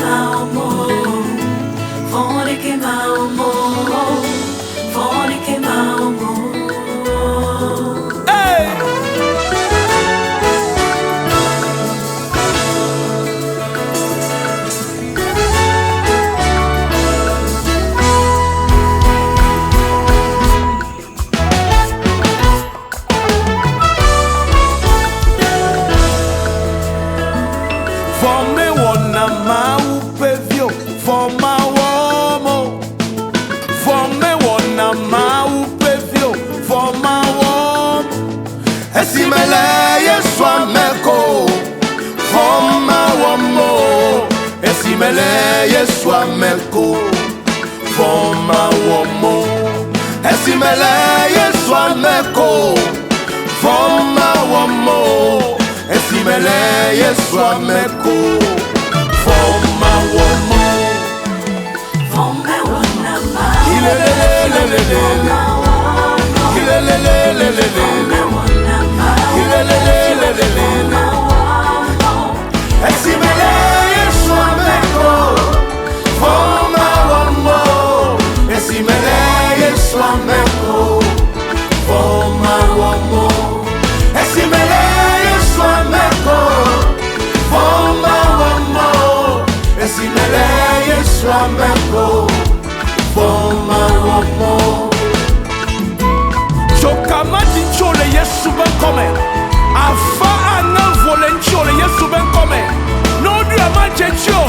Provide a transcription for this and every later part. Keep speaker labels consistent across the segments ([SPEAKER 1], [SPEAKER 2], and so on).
[SPEAKER 1] Mawom O, 𝐷𝙚𝙮𝙗 Mawom O, 𝐷𝙚𝙮𝙗 Mawom O.
[SPEAKER 2] For Mawom O, for me wanna Mawupevio, for Mawom, Esimele Yeswa Meko, for Mawom O, Esimele Yeswa Meko, for Mawom O, Esimele Yeswa Meko, for Mawom O, Esimele Yeswa Meko, for Mawom O. Esimele Yeswa Meko, for Mawom O, Esimele Yeswa Meko, for Mawom O, Esimele Yeswa Meko, for Mawom O, Esimele Yeswa Meko, for Mawom O. Chokama di chole Yesu ben come. Afa anan volen chole Yesu ben come. No du ama checho.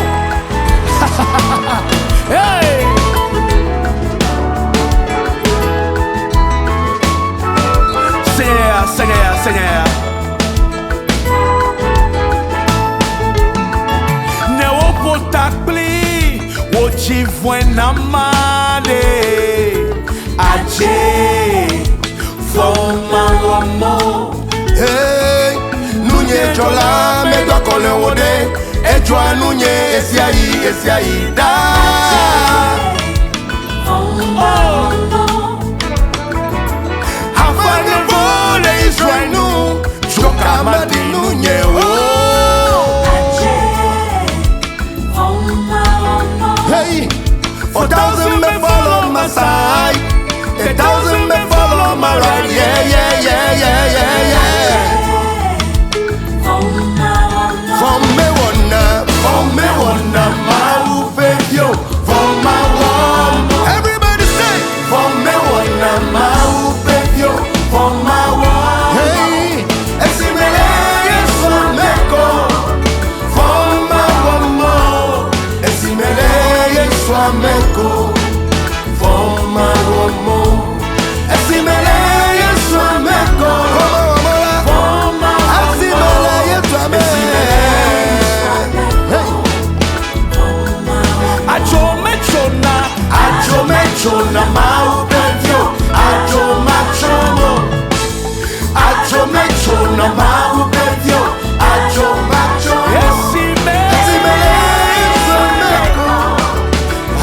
[SPEAKER 2] Hey. Seigneur. Ne wo potakpli, wo chivwen namade. Aje, for Mawom O. Hey, nunye chola me do kole wode. Ejwa nunye esiayi da. Afane vole Israelu, chokama di nunye o. Hey, 1,000 may fall on my side, 1,000 may fall on my right. Yeah. For me wanna Mawupevio, for Mawom. Everybody say, for me wanna Mawupevio, for Mawom. Hey, Esimele Yeswa Meko, for Mawom O, Esimele Yeswa Meko, for Mawom O, Esimele Yeswa Meko, for Mawom O, Esimele Yeswa Meko. Ajo mechona Mawupevio, ajo machomo. Ajo mechona Mawupevio, ajo machomo. Esimele Yeswa Meko,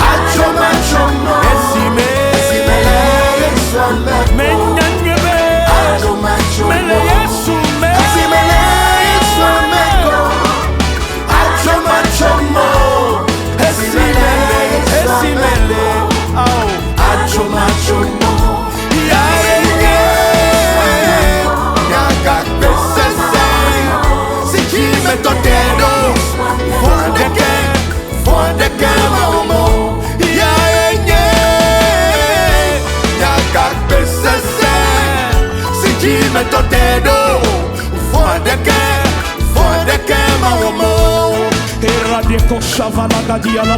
[SPEAKER 2] ajo machomo. Esimele Yeswa Meko, ajo machomo. Esimele Yeswa Meko, ajo machomo. Esimele acho machomo. Nyaka pesese, sikime totero. Fondeke Mawom O. Nyaka pesese, sikime totero. Fondeke Mawom O.
[SPEAKER 3] 𝐿𝙪𝙙𝙜𝙪 𝐻𝐼𝐻 𝐷𝙚𝙗𝐿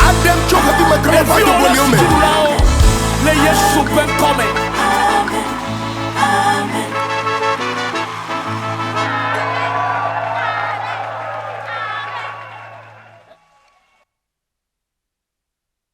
[SPEAKER 2] Adam choke be my grandfather.